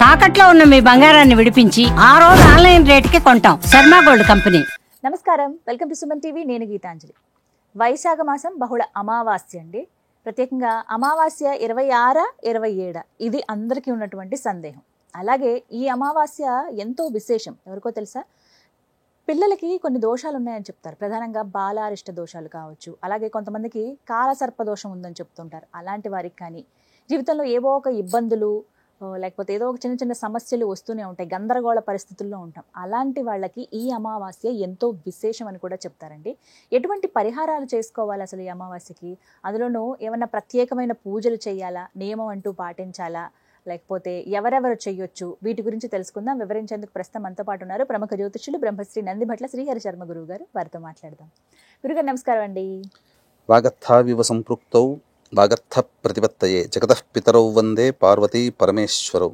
తాకట్లో ఉన్న మీ బంగారాన్ని విడిపించి ఆ రోజు ఆన్లైన్ రేటుకి కొంటాం. Sharma gold company. నమస్కారం, వెల్కమ్ టు సుమన్ టీవీ. నేను గీతాంజలి. వైశాఖ మాసం బహుళ అమావాస్య అండి. ప్రత్యేకంగా అమావాస్య 26, 27 ఇది అందరికీ ఉన్నటువంటి సందేహం. అలాగే ఈ అమావాస్య ఎంతో విశేషం. ఎవరికో తెలుసా? పిల్లలకి కొన్ని దోషాలు ఉన్నాయని చెప్తారు. ప్రధానంగా బాలారిష్ట దోషాలు కావచ్చు, అలాగే కొంతమందికి కాలసర్ప దోషం ఉందని చెప్తుంటారు. అలాంటి వారికి కానీ జీవితంలో ఏవో ఒక ఇబ్బందులు లేకపోతే ఏదో ఒక చిన్న చిన్న సమస్యలు వస్తూనే ఉంటాయి, గందరగోళ పరిస్థితుల్లో ఉంటాం. అలాంటి వాళ్ళకి ఈ అమావాస్య ఎంతో విశేషం అని కూడా చెప్తారండి. ఎటువంటి పరిహారాలు చేసుకోవాలి అసలు ఈ అమావాస్యకి? అందులోనూ ఏమన్నా ప్రత్యేకమైన పూజలు చేయాలా, నియమం అంటూ పాటించాలా, లేకపోతే ఎవరెవరు చెయ్యొచ్చు, వీటి గురించి తెలుసుకుందాం. వివరించేందుకు ప్రస్తుతం మనతో పాటు ఉన్నారు ప్రముఖ జ్యోతిష్యులు బ్రహ్మశ్రీ నందిభట్ల శ్రీహరి శర్మ గురువు గారు. వారితో మాట్లాడదాం. గురుగారు నమస్కారం అండి. వాగర్థావివ సంపృక్తౌ వాగర్థ ప్రతిపత్తయే జగతః పితరౌ వందే పార్వతీ పరమేశ్వరౌ.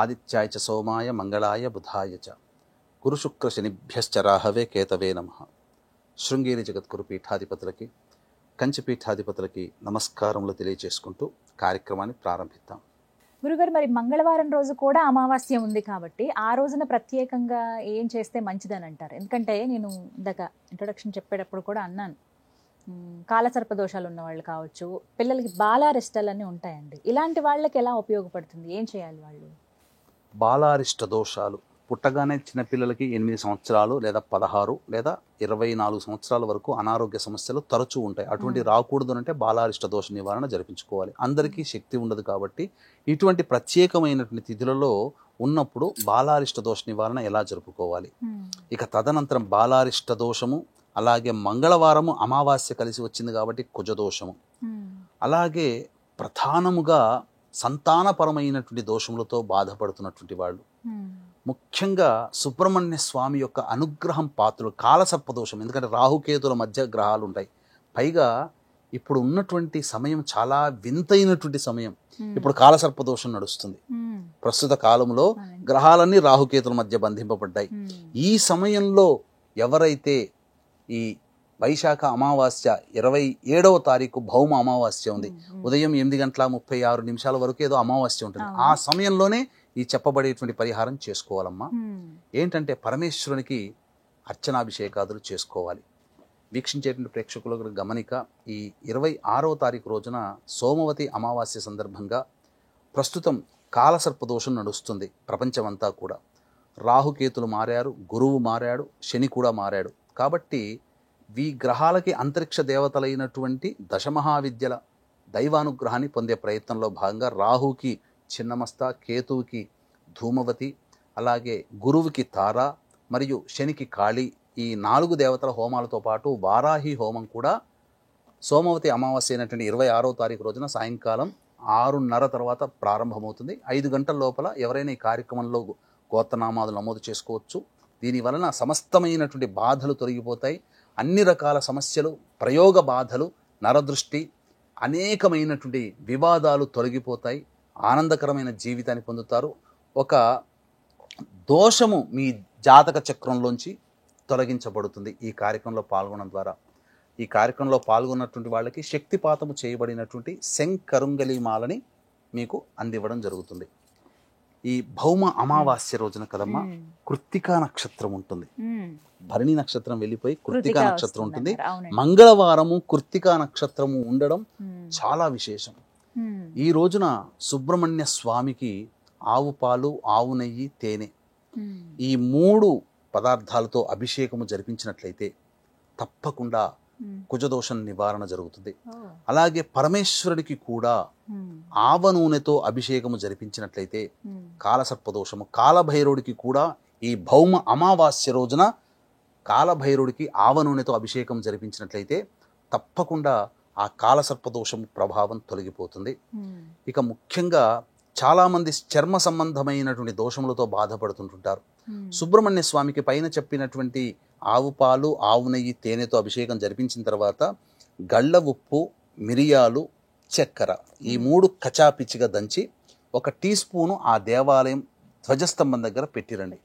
ఆదిత్యాయ చ సోమాయ మంగళాయ బుధాయ చ గురుశుక్ర శనిభ్యశ్చ రాహవే కేతవే నమః. శృంగేరి జగద్గురు పీఠాధిపతులకి, కంచి పీఠాధిపతులకి నమస్కారములు తెలియజేసుకుంటూ కార్యక్రమాన్ని ప్రారంభిద్దాం. గురుగారు, మరి మంగళవారం రోజు కూడా అమావాస్య ఉంది కాబట్టి ఆ రోజున ప్రత్యేకంగా ఏం చేస్తే మంచిదని అంటారు? ఎందుకంటే నేను ఇందాక ఇంట్రొడక్షన్ చెప్పేటప్పుడు కూడా అన్నాను, కాలసర్ప దోషాలు ఉన్న వాళ్ళు కావచ్చు, పిల్లలకి బాలారిష్టాలన్నీ ఉంటాయండి. ఇలాంటి వాళ్ళకి ఎలా ఉపయోగపడుతుంది? ఏం చేయాలి వాళ్ళు? బాలారిష్ట దోషాలు పుట్టగానే చిన్నపిల్లలకి 8 సంవత్సరాలు లేదా 16 లేదా 24 సంవత్సరాల వరకు అనారోగ్య సమస్యలు తరచూ ఉంటాయి. అటువంటి రాకూడదు అంటే బాలారిష్ట దోష నివారణ జరిపించుకోవాలి. అందరికీ శక్తి ఉండదు కాబట్టి ఇటువంటి ప్రత్యేకమైనటువంటి తిథులలో ఉన్నప్పుడు బాలారిష్ట దోష నివారణ ఎలా జరుపుకోవాలి. ఇక తదనంతరం బాలారిష్ట దోషము, అలాగే మంగళవారము అమావాస్య కలిసి వచ్చింది కాబట్టి కుజదోషము, అలాగే ప్రధానముగా సంతానపరమైనటువంటి దోషములతో బాధపడుతున్నటువంటి వాళ్ళు, ముఖ్యంగా సుబ్రహ్మణ్య స్వామి యొక్క అనుగ్రహం పాత్రలు, కాలసర్ప దోషం. ఎందుకంటే రాహుకేతుల మధ్య గ్రహాలు ఉంటాయి. పైగా ఇప్పుడు ఉన్నటువంటి సమయం చాలా వింతైనటువంటి సమయం. ఇప్పుడు కాలసర్ప దోషం నడుస్తుంది. ప్రస్తుత కాలంలో గ్రహాలన్నీ రాహుకేతుల మధ్య బంధింపబడ్డాయి. ఈ సమయంలో ఎవరైతే ఈ వైశాఖ అమావాస్య 27వ తారీఖు భౌమ అమావాస్య ఉంది, ఉదయం 8:36 వరకు ఏదో అమావాస్య ఉంటుంది. ఆ సమయంలోనే ఈ చెప్పబడేటువంటి పరిహారం చేసుకోవాలమ్మా. ఏంటంటే పరమేశ్వరునికి అర్చనాభిషేకాదులు చేసుకోవాలి. వీక్షించేటువంటి ప్రేక్షకులకు గమనిక, ఈ 26వ తారీఖు రోజున సోమవతి అమావాస్య సందర్భంగా ప్రస్తుతం కాలసర్పదోషం నడుస్తుంది ప్రపంచమంతా కూడా. రాహుకేతులు మారారు, గురువు మారాడు, శని కూడా మారాడు. కాబట్టి ఈ గ్రహాలకి అంతరిక్ష దేవతలైనటువంటి దశమహావిద్యల దైవానుగ్రహాన్ని పొందే ప్రయత్నంలో భాగంగా రాహుకి చిన్నమస్త, కేతువుకి ధూమవతి, అలాగే గురువుకి తార మరియు శనికి కాళి, ఈ 4 దేవతల హోమాలతో పాటు వారాహి హోమం కూడా సోమవతి అమావాస్య అయినటువంటి 26వ తారీఖు రోజున సాయంకాలం 6:30 తర్వాత ప్రారంభమవుతుంది. 5 గంటల లోపల ఎవరైనా ఈ కార్యక్రమంలో గోత్రనామాలు నమోదు చేసుకోవచ్చు. దీని వలన సమస్తమైనటువంటి బాధలు తొలగిపోతాయి. అన్ని రకాల సమస్యలు, ప్రయోగ బాధలు, నరదృష్టి, అనేకమైనటువంటి వివాదాలు తొలగిపోతాయి. ఆనందకరమైన జీవితాన్ని పొందుతారు. ఒక దోషము మీ జాతక చక్రంలోంచి తొలగించబడుతుంది ఈ కార్యక్రమంలో పాల్గొనడం ద్వారా. ఈ కార్యక్రమంలో పాల్గొన్నటువంటి వాళ్ళకి శక్తిపాతము చేయబడినటువంటి శంకరుంగలిమాలని మీకు అందివ్వడం జరుగుతుంది. ఈ భౌమ అమావాస్య రోజున కదమ్మా కృత్తికా నక్షత్రం ఉంటుంది. భరణి నక్షత్రం వెళ్ళిపోయి కృత్తికా నక్షత్రం ఉంటుంది. మంగళవారము కృత్తికా నక్షత్రము ఉండడం చాలా విశేషం. ఈ రోజున సుబ్రహ్మణ్య స్వామికి ఆవు పాలు, ఆవు నెయ్యి, తేనె ఈ 3 పదార్థాలతో అభిషేకము జరిపించినట్లయితే తప్పకుండా కుజదోషం నివారణ జరుగుతుంది. అలాగే పరమేశ్వరుడికి కూడా ఆవ నూనెతో అభిషేకము జరిపించినట్లయితే కాలసర్పదోషము, కాలభైరవుడికి కూడా ఈ భౌమ అమావాస్య రోజున కాలభైరవుడికి ఆవ నూనెతో అభిషేకం జరిపించినట్లయితే తప్పకుండా ఆ కాలసర్పదోషం ప్రభావం తొలగిపోతుంది. ఇక ముఖ్యంగా చాలామంది చర్మ సంబంధమైనటువంటి దోషములతో బాధపడుతుంటుంటారు. సుబ్రహ్మణ్య స్వామికి పైన చెప్పినటువంటి ఆవు పాలు, ఆవు నెయ్యి, తేనెతో అభిషేకం జరిపించిన తర్వాత గళ్ళ ఉప్పు, మిరియాలు, చక్కెర ఈ 3 కచాపిచ్చిగా దంచి 1 టీ స్పూను ఆ దేవాలయం ధ్వజస్తంభం దగ్గర పెట్టిరండి.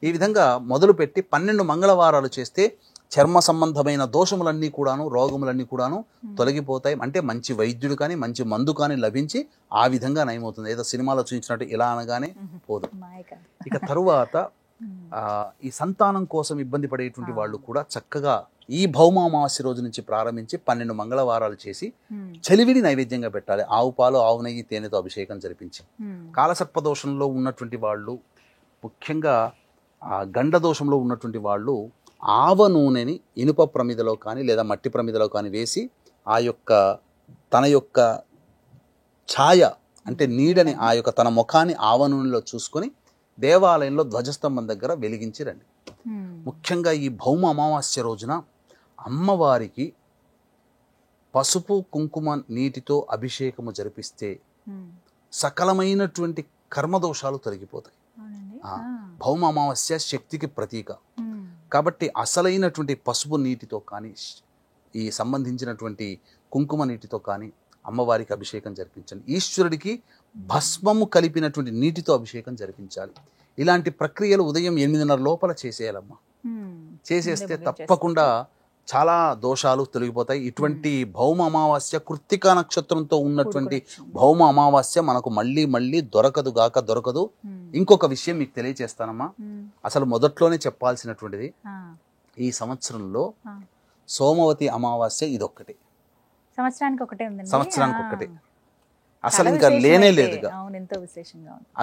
ఈ విధంగా మొదలుపెట్టి 12 మంగళవారాలు చేస్తే చర్మ సంబంధమైన దోషములన్నీ కూడాను, రోగములన్నీ కూడాను తొలగిపోతాయి. అంటే మంచి వైద్యుడు కానీ మంచి మందు కానీ లభించి ఆ విధంగా నయమవుతుంది. ఏదో సినిమాలో చూపించినట్టు ఇలా అనగానే పోదు. ఇక తరువాత ఈ సంతానం కోసం ఇబ్బంది పడేటువంటి వాళ్ళు కూడా చక్కగా ఈ భౌమ అమావాస్య రోజు నుంచి ప్రారంభించి 12 మంగళవారాలు చేసి చలివిడి నైవేద్యంగా పెట్టాలి. ఆవు పాలు, ఆవు నెయ్యి, తేనెతో అభిషేకం జరిపించి. కాలసర్పదోషంలో ఉన్నటువంటి వాళ్ళు, ముఖ్యంగా గండ దోషంలో ఉన్నటువంటి వాళ్ళు ఆవ నూనెని ఇనుప ప్రమిదలో కానీ లేదా మట్టి ప్రమిదలో కానీ వేసి ఆ యొక్క తన యొక్క ఛాయ అంటే నీడని ఆ యొక్క తన ముఖాన్ని ఆవ నూనెలో చూసుకొని దేవాలయంలో ధ్వజస్తంభం దగ్గర వెలిగించి రండి. ముఖ్యంగా ఈ భౌమ అమావాస్య రోజున అమ్మవారికి పసుపు కుంకుమ నీటితో అభిషేకము జరిపిస్తే సకలమైనటువంటి కర్మదోషాలు తొలగిపోతాయి. భౌమ అమావాస్య శక్తికి ప్రతీక కాబట్టి అసలైనటువంటి పసుపు నీటితో కానీ ఈ సంబంధించినటువంటి కుంకుమ నీటితో కానీ అమ్మవారికి అభిషేకం జరిపించండి. ఈశ్వరుడికి భస్మము కలిపినటువంటి నీటితో అభిషేకం జరిపించాలి. ఇలాంటి ప్రక్రియలు ఉదయం 8:30 లోపల చేసేయాలమ్మా. చేసేస్తే తప్పకుండా చాలా దోషాలు తొలగిపోతాయి. ఇటువంటి భౌమ అమావాస్య కృత్తికా నక్షత్రంతో ఉన్నటువంటి భౌమ అమావాస్య మనకు మళ్ళీ మళ్ళీ దొరకదు. ఇంకొక విషయం మీకు తెలియజేస్తానమ్మా. అసలు మొదట్లోనే చెప్పాల్సినటువంటిది, ఈ సంవత్సరంలో సోమవతి అమావాస్య ఇదొక్కటే, సంవత్సరానికి ఒక్కటే. అసలు ఇంకా లేనే లేదుగా.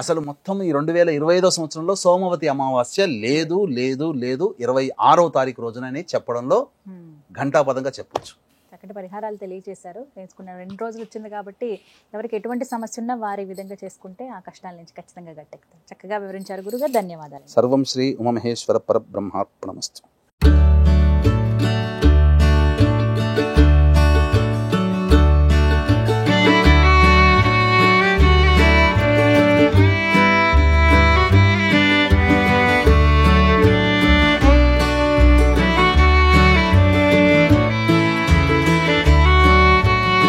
అసలు మొత్తం ఈ 2025వ సంవత్సరంలో సోమవతి అమావాస్య లేదు 26వ తారీఖు రోజునని చెప్పడంలో ఘంటాపదంగా చెప్పొచ్చు. చక్కటి పరిహారాలు తెలియజేశారు. తెలుసుకున్న 2 రోజులు వచ్చింది కాబట్టి ఎవరికి ఎటువంటి సమస్య ఉన్నా వారి విధంగా చేసుకుంటే ఆ కష్టాల నుంచి ఖచ్చితంగా గట్టెక్కుతారు. చక్కగా వివరించారు గురుగారు, ధన్యవాదాలు. సర్వం శ్రీ ఉమామహేశ్వర పరబ్రహ్మార్పణమస్తు.